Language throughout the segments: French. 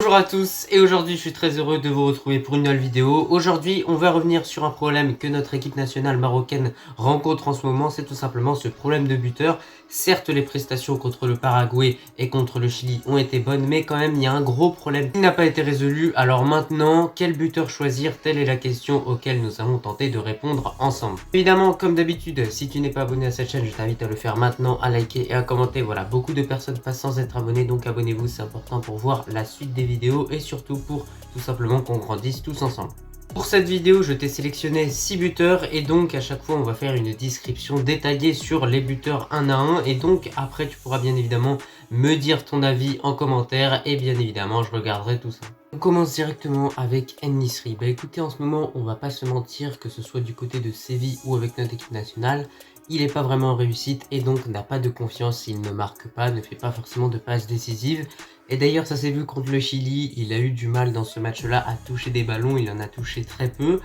Bonjour à tous et aujourd'hui je suis très heureux de vous retrouver pour une nouvelle vidéo. Aujourd'hui on va revenir sur un problème que notre équipe nationale marocaine rencontre en ce moment, c'est tout simplement ce problème de buteur. Certes les prestations contre le Paraguay et contre le Chili ont été bonnes, mais quand même il y a un gros problème qui n'a pas été résolu. Alors maintenant, quel buteur choisir? Telle est la question auquel nous allons tenter de répondre ensemble. Évidemment, comme d'habitude, si tu n'es pas abonné à cette chaîne, je t'invite à le faire maintenant, à liker et à commenter. Voilà, beaucoup de personnes passent sans être abonnées, donc abonnez-vous, c'est important pour voir la suite des vidéos et surtout pour tout simplement qu'on grandisse tous ensemble. Pour cette vidéo, je t'ai sélectionné 6 buteurs et donc à chaque fois on va faire une description détaillée sur les buteurs un à un et donc après tu pourras bien évidemment me dire ton avis en commentaire et bien évidemment je regarderai tout ça. On commence directement avec En-Nesyri. Bah écoutez, en ce moment on va pas se mentir, que ce soit du côté de Séville ou avec notre équipe nationale, il n'est pas vraiment en réussite et donc n'a pas de confiance, il ne marque pas, ne fait pas forcément de passes décisives. Et d'ailleurs ça s'est vu contre le Chili, il a eu du mal dans ce match-là à toucher des ballons, il en a touché très peu.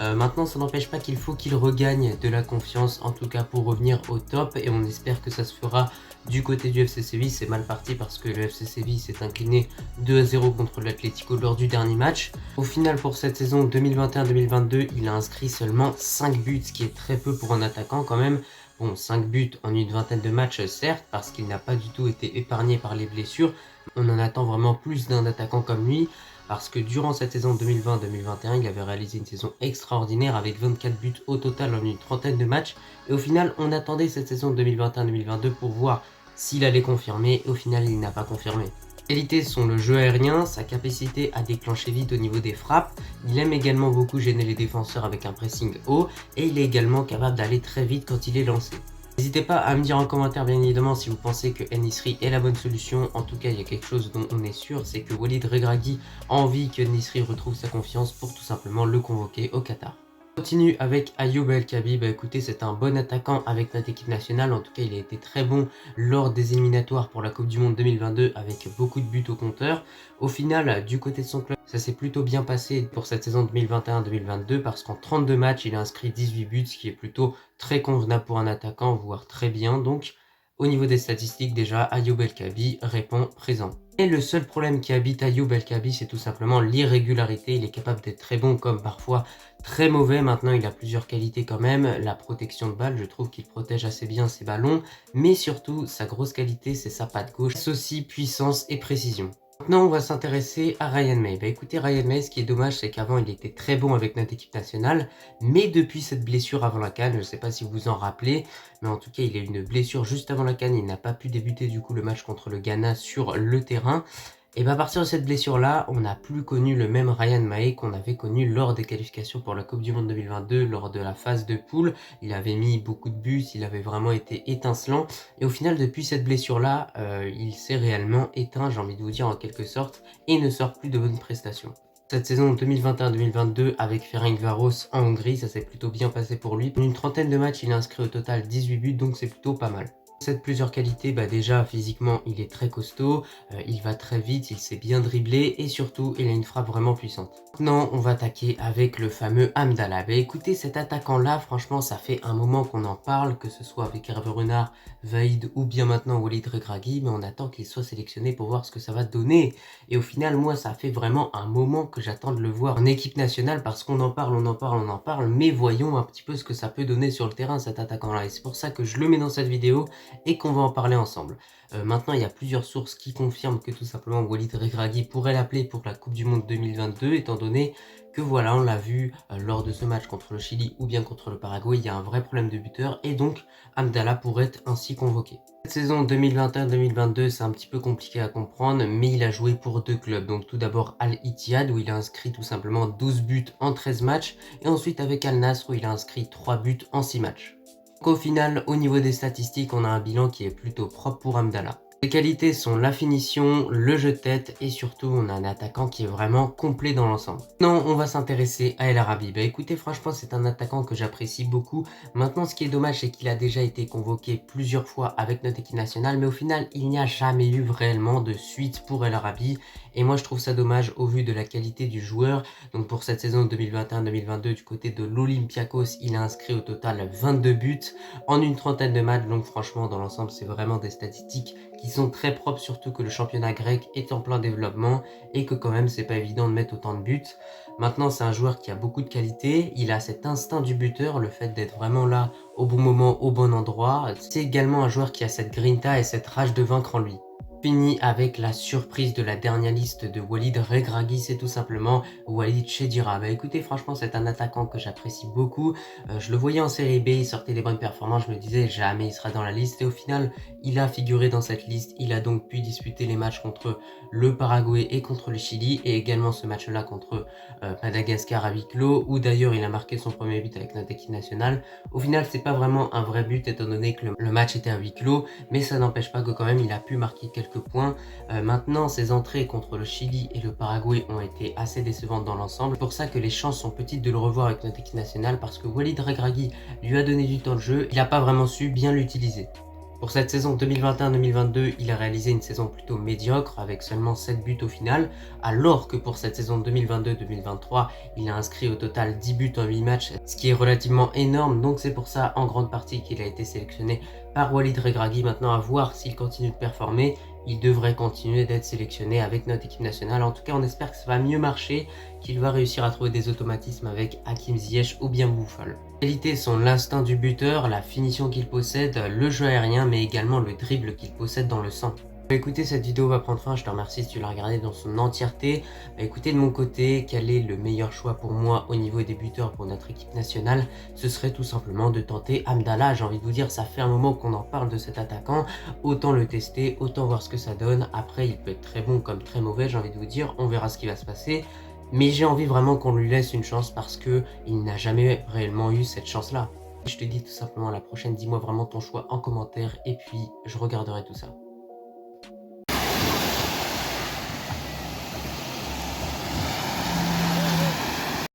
Maintenant ça n'empêche pas qu'il faut qu'il regagne de la confiance, en tout cas pour revenir au top, et on espère que ça se fera du côté du FC Séville. C'est mal parti parce que le FC Séville s'est incliné 2-0 contre l'Atlético lors du dernier match. Au final pour cette saison 2021-2022, il a inscrit seulement 5 buts, ce qui est très peu pour un attaquant quand même. Bon, 5 buts en une vingtaine de matchs, certes, parce qu'il n'a pas du tout été épargné par les blessures. On en attend vraiment plus d'un attaquant comme lui, parce que durant cette saison 2020-2021, il avait réalisé une saison extraordinaire avec 24 buts au total en une trentaine de matchs. Et au final, on attendait cette saison 2021-2022 pour voir s'il allait confirmer. Et au final, il n'a pas confirmé. Ses qualités sont le jeu aérien, sa capacité à déclencher vite au niveau des frappes. Il aime également beaucoup gêner les défenseurs avec un pressing haut. Et il est également capable d'aller très vite quand il est lancé. N'hésitez pas à me dire en commentaire bien évidemment si vous pensez que En-Nesyri est la bonne solution. En tout cas, il y a quelque chose dont on est sûr, c'est que Walid Regragui a envie que En-Nesyri retrouve sa confiance pour tout simplement le convoquer au Qatar. On continue avec Ayoub El Kabi. Bah écoutez, c'est un bon attaquant avec notre équipe nationale. En tout cas, il a été très bon lors des éliminatoires pour la Coupe du Monde 2022 avec beaucoup de buts au compteur. Au final, du côté de son club, ça s'est plutôt bien passé pour cette saison 2021-2022 parce qu'en 32 matchs, il a inscrit 18 buts, ce qui est plutôt très convenable pour un attaquant, voire très bien. Donc, au niveau des statistiques, déjà, Ayoub El Kabi répond présent. Et le seul problème qui habite Ayoub El Kabi, c'est tout simplement l'irrégularité. Il est capable d'être très bon comme parfois très mauvais. Maintenant, il a plusieurs qualités quand même. La protection de balle, je trouve qu'il protège assez bien ses ballons. Mais surtout, sa grosse qualité, c'est sa patte gauche. C'est aussi puissance et précision. Maintenant, on va s'intéresser à Ryan May. Bah écoutez, Ryan May, ce qui est dommage, c'est qu'avant, il était très bon avec notre équipe nationale. Mais depuis cette blessure avant la CAN, je ne sais pas si vous vous en rappelez, mais en tout cas, il a eu une blessure juste avant la CAN. Il n'a pas pu débuter du coup le match contre le Ghana sur le terrain. Et bah à partir de cette blessure-là, on n'a plus connu le même Ryan Mahé qu'on avait connu lors des qualifications pour la Coupe du Monde 2022, lors de la phase de poule. Il avait mis beaucoup de buts, il avait vraiment été étincelant. Et au final, depuis cette blessure-là, il s'est réellement éteint, j'ai envie de vous dire en quelque sorte, et ne sort plus de bonnes prestations. Cette saison 2021-2022 avec Ferencváros en Hongrie, ça s'est plutôt bien passé pour lui. En une trentaine de matchs, il a inscrit au total 18 buts, donc c'est plutôt pas mal. Cette plusieurs qualités, bah déjà physiquement il est très costaud, il va très vite, il sait bien dribbler et surtout il a une frappe vraiment puissante. Maintenant on va attaquer avec le fameux Hamdallah. Bah écoutez, cet attaquant là, franchement ça fait un moment qu'on en parle, que ce soit avec Hervé Renard, Vaïd ou bien maintenant Walid Regragui, mais on attend qu'il soit sélectionné pour voir ce que ça va donner. Et au final moi ça fait vraiment un moment que j'attends de le voir en équipe nationale parce qu'on en parle, on en parle, on en parle, mais voyons un petit peu ce que ça peut donner sur le terrain cet attaquant là. Et c'est pour ça que je le mets dans cette vidéo et qu'on va en parler ensemble. Maintenant, il y a plusieurs sources qui confirment que tout simplement Walid Regragui pourrait l'appeler pour la Coupe du Monde 2022, étant donné que voilà, on l'a vu lors de ce match contre le Chili ou bien contre le Paraguay, il y a un vrai problème de buteur et donc Hamdallah pourrait être ainsi convoqué. Cette saison 2021-2022, c'est un petit peu compliqué à comprendre, mais il a joué pour deux clubs. Donc tout d'abord Al-Ittihad où il a inscrit tout simplement 12 buts en 13 matchs et ensuite avec Al-Nassr où il a inscrit 3 buts en 6 matchs. Donc au final, au niveau des statistiques, on a un bilan qui est plutôt propre pour Hamdallah. Les qualités sont la finition, le jeu de tête et surtout on a un attaquant qui est vraiment complet dans l'ensemble. Non, on va s'intéresser à El Arabi. Bah écoutez, franchement c'est un attaquant que j'apprécie beaucoup. Maintenant ce qui est dommage c'est qu'il a déjà été convoqué plusieurs fois avec notre équipe nationale, mais au final il n'y a jamais eu réellement de suite pour El Arabi. Et moi je trouve ça dommage au vu de la qualité du joueur. Donc pour cette saison 2021-2022 du côté de l'Olympiakos, il a inscrit au total 22 buts en une trentaine de matchs. Donc franchement dans l'ensemble c'est vraiment des statistiques qui sont très propres, surtout que le championnat grec est en plein développement et que quand même c'est pas évident de mettre autant de buts. Maintenant, c'est un joueur qui a beaucoup de qualité, il a cet instinct du buteur, le fait d'être vraiment là au bon moment, au bon endroit. C'est également un joueur qui a cette grinta et cette rage de vaincre en lui. Fini avec la surprise de la dernière liste de Walid Regragui, c'est tout simplement Walid Chedira. Bah écoutez, franchement, c'est un attaquant que j'apprécie beaucoup. Je le voyais en série B, il sortait des bonnes performances, je me disais jamais il sera dans la liste. Et au final, il a figuré dans cette liste. Il a donc pu disputer les matchs contre le Paraguay et contre le Chili, et également ce match-là contre Madagascar à huis clos, où d'ailleurs il a marqué son premier but avec notre équipe nationale. Au final, c'est pas vraiment un vrai but étant donné que le match était à huis clos, mais ça n'empêche pas que quand même il a pu marquer quelques points. Maintenant, ses entrées contre le Chili et le Paraguay ont été assez décevantes dans l'ensemble. C'est pour ça que les chances sont petites de le revoir avec notre équipe nationale, parce que Walid Regragui lui a donné du temps de jeu, il n'a pas vraiment su bien l'utiliser. Pour cette saison 2021-2022, il a réalisé une saison plutôt médiocre avec seulement 7 buts au final, alors que pour cette saison 2022-2023, il a inscrit au total 10 buts en 8 matchs, ce qui est relativement énorme, donc c'est pour ça en grande partie qu'il a été sélectionné par Walid Regragui. Maintenant, à voir s'il continue de performer, il devrait continuer d'être sélectionné avec notre équipe nationale. En tout cas, on espère que ça va mieux marcher, qu'il va réussir à trouver des automatismes avec Hakim Ziyech ou bien Boufal. Les qualités sont l'instinct du buteur, la finition qu'il possède, le jeu aérien, mais également le dribble qu'il possède dans le sang. Écoutez, cette vidéo va prendre fin, je te remercie si tu l'as regardée dans son entièreté. Écoutez, de mon côté, quel est le meilleur choix pour moi au niveau des buteurs pour notre équipe nationale? Ce serait tout simplement de tenter Hamdallah. J'ai envie de vous dire, ça fait un moment qu'on en parle de cet attaquant, autant le tester, autant voir ce que ça donne. Après, il peut être très bon comme très mauvais, j'ai envie de vous dire, on verra ce qui va se passer. Mais j'ai envie vraiment qu'on lui laisse une chance parce que il n'a jamais réellement eu cette chance-là. Je te dis tout simplement à la prochaine, dis-moi vraiment ton choix en commentaire et puis je regarderai tout ça.